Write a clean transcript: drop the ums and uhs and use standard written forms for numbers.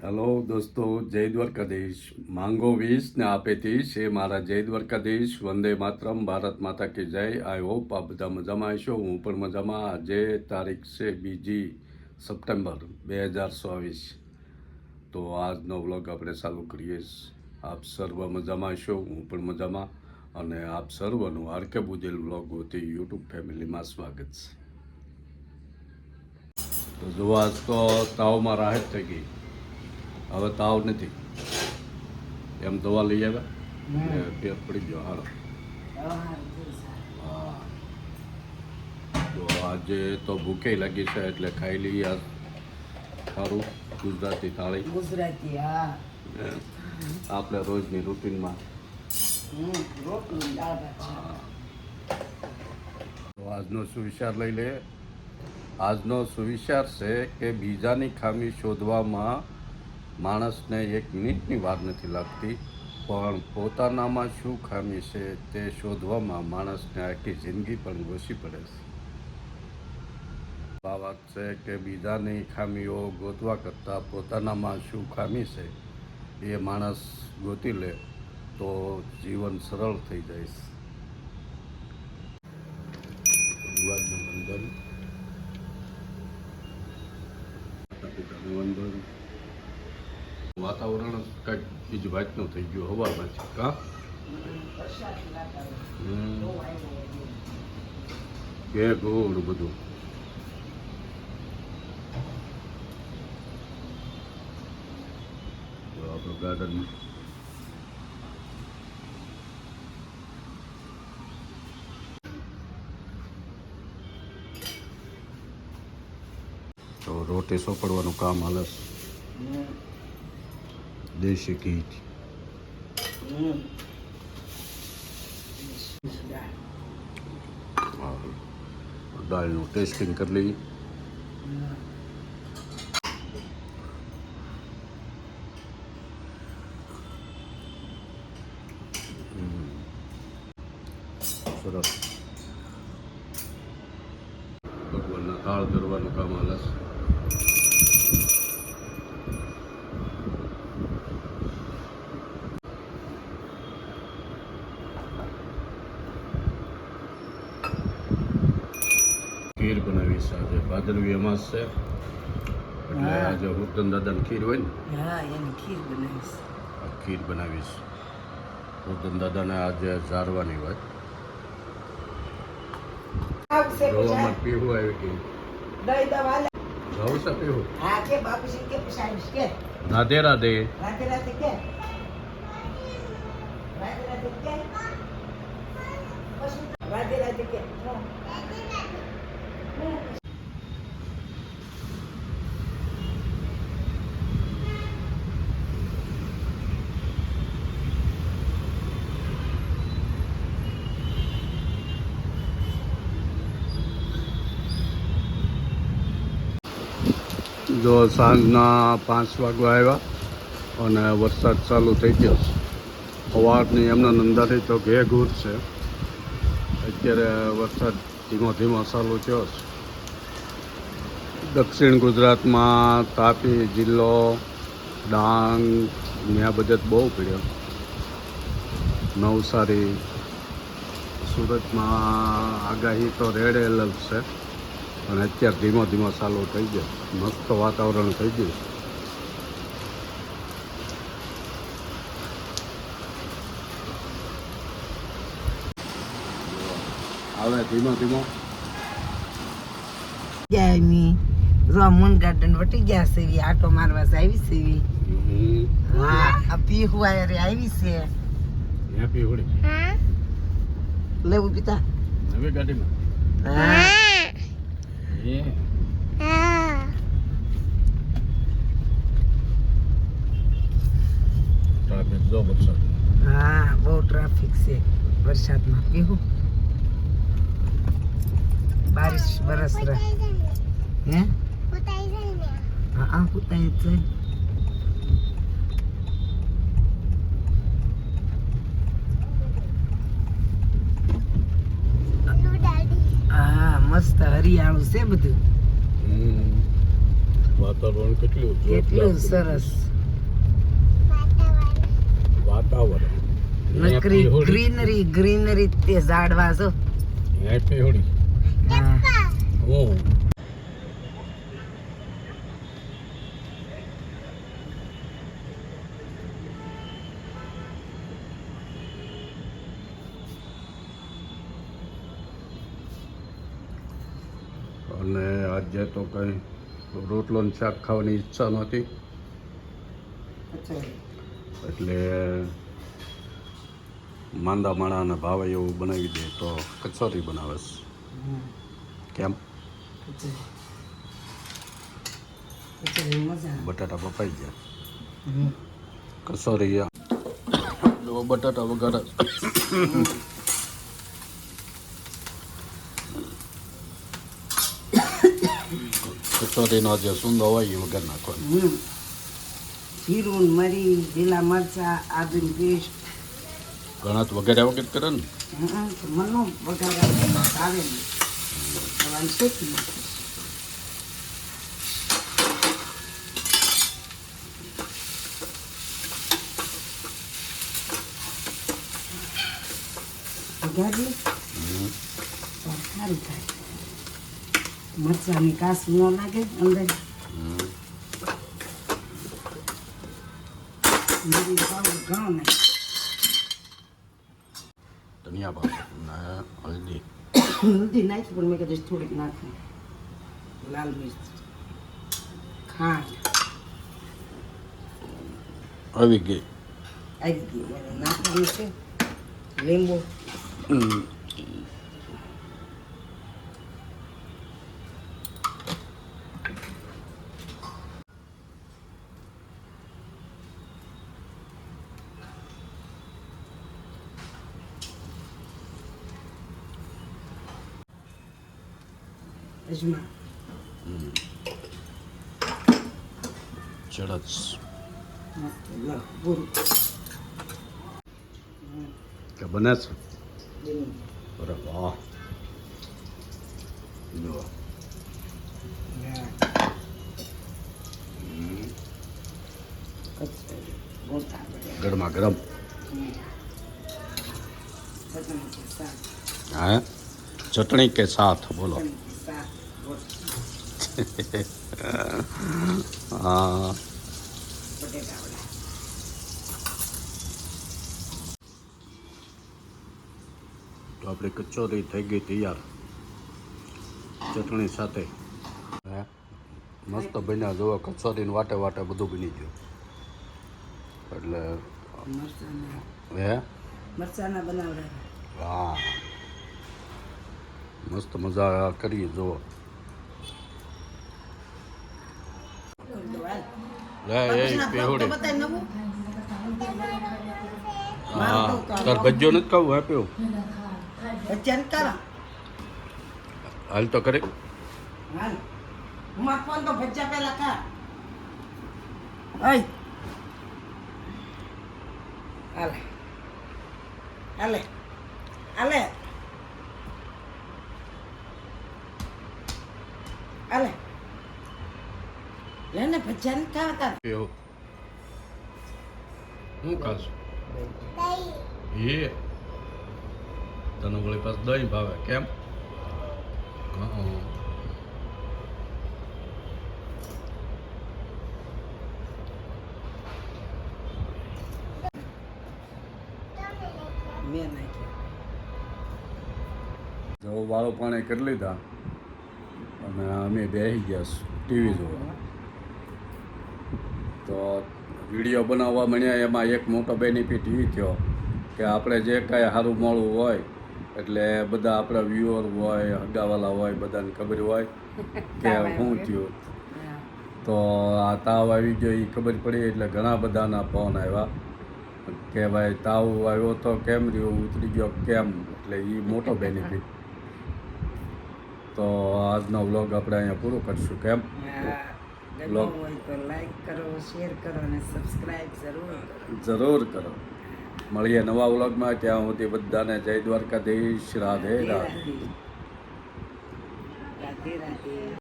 Hello દોસ્તો, જય દ્વારકાધીશ. માંગો 20 ને આપે 30 એ મારા જય દ્વારકાધીશ. વંદે માતરમ, ભારત માતા કી જય. આઈ હોપ આ બધા મજામાં હશો. હું પણ મજામાં. આજે તારીખ છે 2 સપ્ટેમ્બર 2024. તો આજનો વ્લોગ આપણે ચાલુ કરીએ. આપ સર્વ મજામાં હશો, હું પણ મજામાં. અને આપ સર્વનું આરકે બુદેલ વ્લોગ હોતી યુટ્યુબ ફેમિલીમાં સ્વાગત છે. તો જો આજ તો તાવમાં રાહત થઈ ગઈ. હવે તાવ નથી, એમ દવા લઈ આવ્યા, ફેર પડી ગયો. હારો. હા, તો આજે તો ભૂખે લાગી છે એટલે ખાઈ લઈએ આજ સારું ગુજરાતી થાળી. ગુજરાતી, હા, આપણે રોજની રૂટીનમાં. તો આજનો સુવિચાર લઈ લે. આજનો સુવિચાર છે કે બીજાની ખામી શોધવામાં માણસને 1 મિનિટની વાર નથી લાગતી, પણ પોતાનામાં શું ખામી છે તે શોધવામાં માણસને આખી જિંદગી પણ ઘૂસી પડે છે. આ વાત છે કે બીજાની ખામીઓ ગોતવા કરતાં પોતાનામાં શું ખામી છે એ માણસ ગોતી લે તો જીવન સરળ થઈ જાય છે. ભગવાનનું વંદન, વંદન. વાતાવરણ કંઈક બીજી વાતનું થઈ ગયું હવામાંથી. કા કે ગોળ બધું. આપણું ગાર્ડનમાં તો રોટી સોપડવાનું કામ હાલે છે. દેશી ઘી. દાળનું ટેસ્ટિંગ કરી લઈએ. સરસ. ભગવાનના થાળ ધરવાનું કામ હાલે છે. ખીર બનાવીશ આજે. ભાદરવી અમાસ છે એટલે આજે હુરદન દાદાની ખીર હોય ને, હા, એની ખીર બનાવીશ. આ ખીર બનાવીશ. હુરદન દાદાને આજે ઝારવાની હોય. જોવામાં પીવું આવી ગયું. જવું છે પીવું. હા, કે બાપુજી કે પસાવીશ કે રાધે રાધે. રાતે રાતે કે રાતે રાતે કે રાતે રાતે કે જો સાંજના 5 વાગવા આવ્યા અને વરસાદ ચાલુ થઈ ગયો છે. સવારની એમના નંદાથી તો ઘેઘૂર છે. અત્યારે વરસાદ ધીમો ધીમો ચાલુ થયો છે. દક્ષિણ ગુજરાતમાં તાપી જિલ્લો, ડાંગ ત્યાં બધે બહુ પડ્યો. નવસારી, સુરતમાં આગાહી તો રેડ એલર્ટ છે. અને અત્યારે ધીમો ધીમો ચાલુ થઈ ગયો. મસ્ત વાતાવરણ થઈ ગયું. આવે ધીમો ધીમો. જાયમી રોમન ગાર્ડન વટી ગયા છે. આટો મારવા આવી છે. હા, આ પીહુઆ રે આવી છે. હેપી હોળી. લેવું પીતા નવી ગાડીમાં. હા, ટ્રાફિક જો વરસાદ. હા, બહુ ટ્રાફિક છે વરસાદમાં. પીહું બારિશ બરસ રહે. હે હા, ઉતાઈ છે. હા, મસ્ત હરિયાળું છે બધું. વાતાવરણ કેટલું સરસ. વાતાવરણ નકરી ગ્રીનરી તે ઝાડવા જો હેપી હોળી હા. હું અને આજે તો કંઈ રોટલો ને શાક ખાવાની ઈચ્છા નહોતી એટલે માંદા માણાને ભાવે એવું બનાવી દે તો કચોરી બનાવે છે કેમ બટાટા બફાઈ ગયા કચોરી જો બટાટા વઘારે કચોરીનો જે સુંદર હોય એ વગર નાખવાનો જીરું મરી લીલા મરચા આદુ પેસ્ટ ઘણા તો વગેરે વગર કરે ને મનો વઘાર આવે ને હવે શેકી નાખીશ. વઘારીએ તો સારું થાય મરચાની કાસ ન લાગે અંદર મરી પાવડર ઘણો નાખે ધનિયા પાવડર ને હલ્દી હલ્દી નાખી પણ મેં કીધું થોડીક નાખું લાલ મિર્ચ ખાંડ આવી ગઈ આવી ગઈ હવે નાખવાનું છે લીંબુ અજમા ચડચ મસ્ત લો પૂરું કે બને છે લીંબુ. અરે વાહ જો કચોરી ગોટા બટાકા ગરમા ગરમ ચટણી કે શાક હા ચટણી કે સાથ બોલો ચટણી કે શાક હા બટેટા વડા તો આપણી કચોરી થઈ ગઈ તૈયાર ચટણી સાથે હે મસ્ત બન્યા જુઓ કચોરીને વાટે વાટે બધું બની ગયું એટલે મરચાના હે મરચાના બનાવડા હા મસ્ત મજા કરીએ જુઓ લે એ પેહુડી હા તાર ભજ્યો નથી કહું હે પેવું હાલ તો કરે ફોન તો ભજ્જા પેલા કા ઓય હાલે હાલે હાલે હાલે લેને ભજ્જા નથી ખાવાતા પેવું હું ખાશું એ તને વળી પાસ દહીં ભાવે કેમ હા મેં નાખ્યા જો વાળો પાણી કરી લીધા અને અમે બેસી ગયા ટીવી જોવા તો વિડીયો બનાવવા મળ્યા એમાં એક મોટો બેનિફિટ એ થયો કે આપણે જે કાંઈ સારું મોડું હોય એટલે બધા આપણા વ્યુઅર હોય હગાવાલા હોય બધાને ખબર હોય કે શું થયું તો આ તાવ આવી ગયો એ ખબર પડી એટલે ઘણા બધાના ફોન આવ્યા કે ભાઈ તાવ આવ્યો તો કેમ રહ્યો ઉતરી ગયો કેમ એટલે એ મોટો બેનિફિટ તો આજનો વ્લોગ આપણે અહીંયા પૂરો કરશું કેમ ગમ્યું હોય તો લાઈક કરો શેર કરો અને સબસ્ક્રાઇબ જરૂર કરો મળીએ નવા વ્લોગમાં ત્યાં સુધી બધાને જય દ્વારકાધીશ રાધે રાધે રાધે રાધે